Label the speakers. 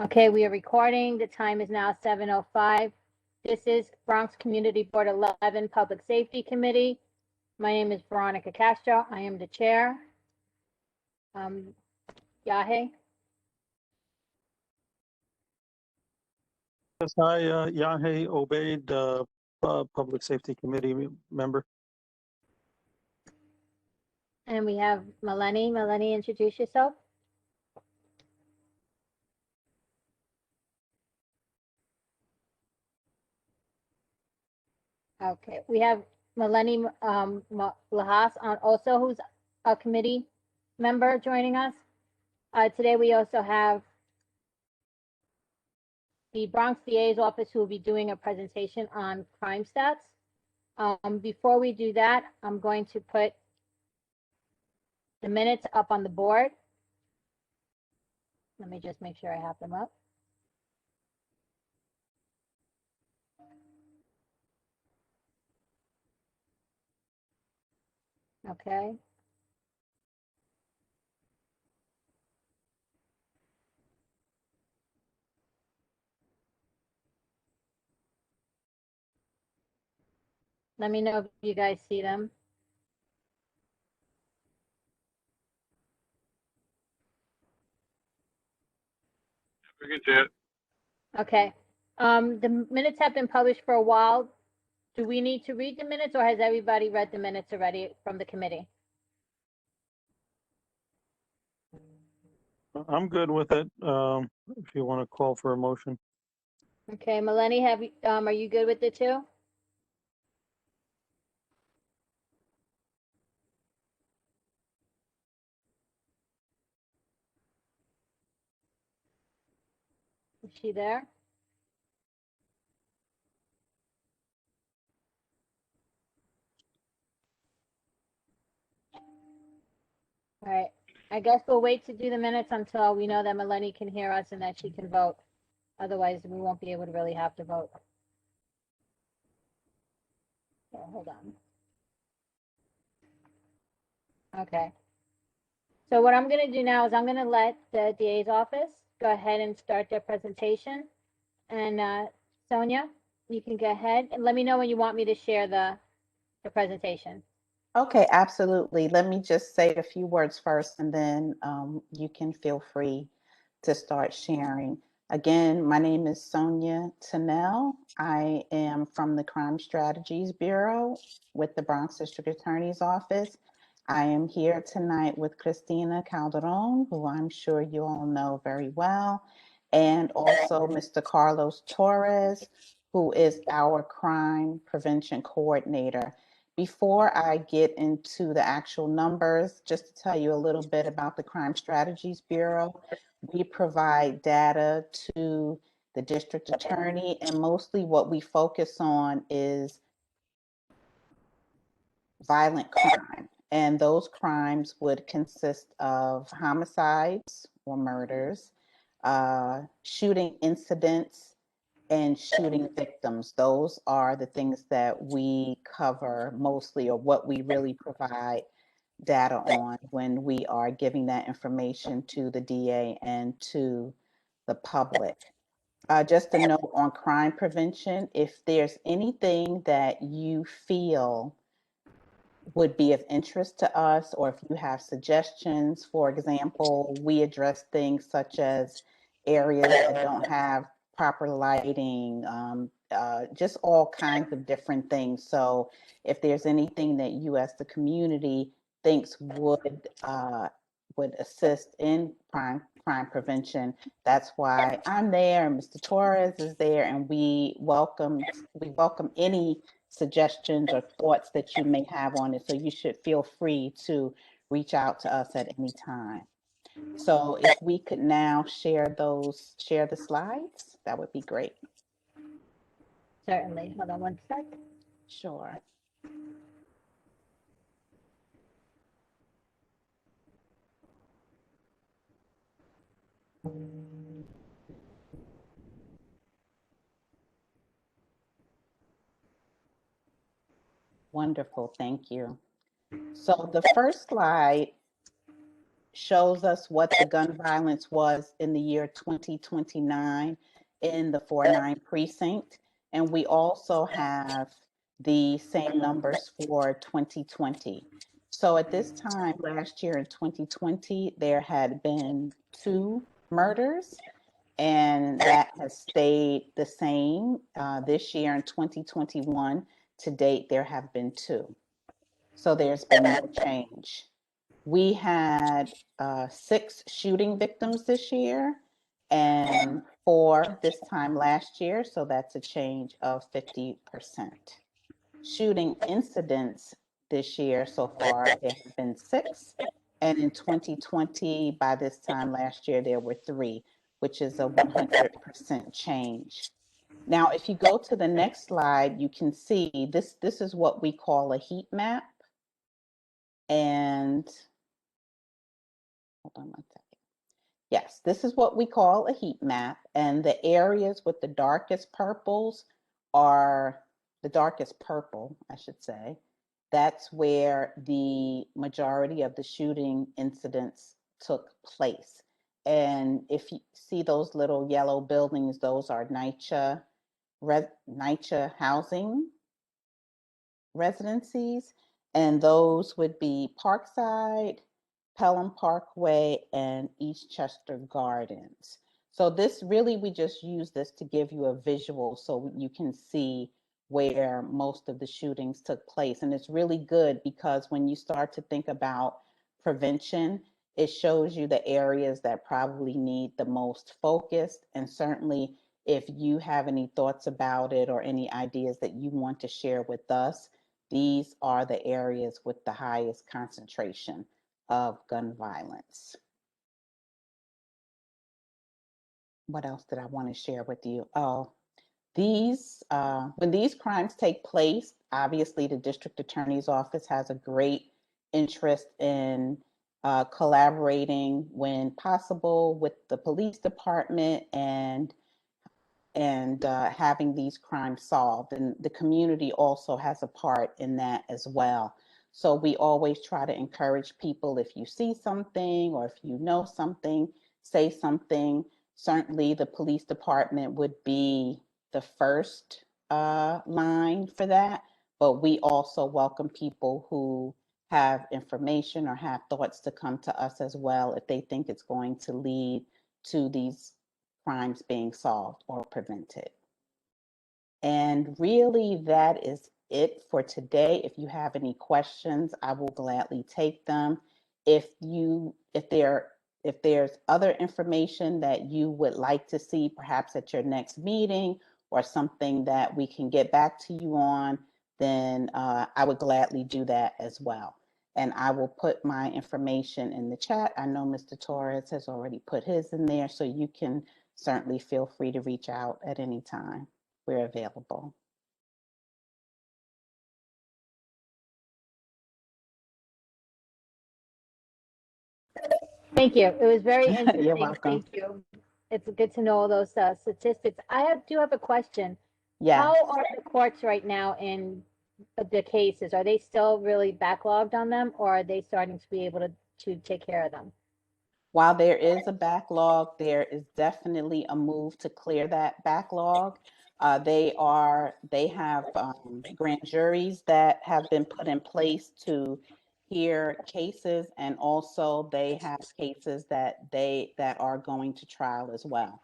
Speaker 1: Okay, we are recording. The time is now 7:05. This is Bronx Community Board 11 Public Safety Committee. My name is Veronica Castro. I am the chair. Yahe?
Speaker 2: Yes, hi, Yahe Obeid, Public Safety Committee member.
Speaker 1: And we have Melanie. Melanie, introduce yourself. Okay, we have Melanie Lahas also, who's a committee member joining us. Today we also have the Bronx DA's office, who will be doing a presentation on crime stats. Before we do that, I'm going to put the minutes up on the board. Let me just make sure I have them up. Okay. Let me know if you guys see them.
Speaker 3: We can see it.
Speaker 1: Okay. The minutes have been published for a while. Do we need to read the minutes, or has everybody read the minutes already from the committee?
Speaker 2: I'm good with it. If you want to call for a motion.
Speaker 1: Okay, Melanie, are you good with it too? Is she there? All right. I guess we'll wait to do the minutes until we know that Melanie can hear us and that she can vote. Otherwise, we won't be able to really have to vote. So, hold on. Okay. So what I'm going to do now is I'm going to let the DA's office go ahead and start their presentation. And Sonia, you can go ahead and let me know when you want me to share the presentation.
Speaker 4: Okay, absolutely. Let me just say a few words first, and then you can feel free to start sharing. Again, my name is Sonia Tennell. I am from the Crime Strategies Bureau with the Bronx District Attorney's Office. I am here tonight with Cristina Calderon, who I'm sure you all know very well, and also Mr. Carlos Torres, who is our crime prevention coordinator. Before I get into the actual numbers, just to tell you a little bit about the Crime Strategies Bureau, we provide data to the district attorney, and mostly what we focus on is violent crime. And those crimes would consist of homicides or murders, shooting incidents, and shooting victims. Those are the things that we cover mostly, or what we really provide data on when we are giving that information to the DA and to the public. Just a note on crime prevention, if there's anything that you feel would be of interest to us, or if you have suggestions, for example, we address things such as areas that don't have proper lighting, just all kinds of different things. So if there's anything that you as the community thinks would assist in crime prevention, that's why I'm there and Mr. Torres is there, and we welcome any suggestions or thoughts that you may have on it. So you should feel free to reach out to us at any time. So if we could now share the slides, that would be great.
Speaker 1: Certainly. Hold on one sec.
Speaker 4: Sure. Wonderful, thank you. So the first slide shows us what the gun violence was in the year 2029 in the 4-9 precinct. And we also have the same numbers for 2020. So at this time last year in 2020, there had been 2 murders, and that has stayed the same. This year in 2021, to date, there have been 2. So there's been no change. We had 6 shooting victims this year and 4 this time last year, so that's a change of 50%. Shooting incidents this year so far, there have been 6, and in 2020, by this time last year, there were 3, which is a 100% change. Now, if you go to the next slide, you can see this is what we call a heat map. And hold on one second. Yes, this is what we call a heat map. And the areas with the darkest purples are the darkest purple, I should say. That's where the majority of the shooting incidents took place. And if you see those little yellow buildings, those are NYCHA housing residencies, and those would be Parkside, Pelham Parkway, and Eastchester Gardens. So this really, we just use this to give you a visual so you can see where most of the shootings took place. And it's really good because when you start to think about prevention, it shows you the areas that probably need the most focus. And certainly if you have any thoughts about it or any ideas that you want to share with us, these are the areas with the highest concentration of gun violence. What else did I want to share with you? Oh, when these crimes take place, obviously the district attorney's office has a great interest in collaborating when possible with the police department and having these crimes solved. And the community also has a part in that as well. So we always try to encourage people, if you see something or if you know something, say something. Certainly the police department would be the first line for that, but we also welcome people who have information or have thoughts to come to us as well if they think it's going to lead to these crimes being solved or prevented. And really, that is it for today. If you have any questions, I will gladly take them. If there's other information that you would like to see, perhaps at your next meeting or something that we can get back to you on, then I would gladly do that as well. And I will put my information in the chat. I know Mr. Torres has already put his in there, so you can certainly feel free to reach out at any time. We're available.
Speaker 1: Thank you. It was very interesting.
Speaker 4: You're welcome.
Speaker 1: Thank you. It's good to know all those statistics. do have a question.
Speaker 4: Yes.
Speaker 1: How are the courts right now in the cases? Are they still really backlogged on them, or are they starting to be able to take care of them?
Speaker 4: While there is a backlog, there is definitely a move to clear that backlog. They have grand juries that have been put in place to hear cases, and also they have cases that are going to trial as well.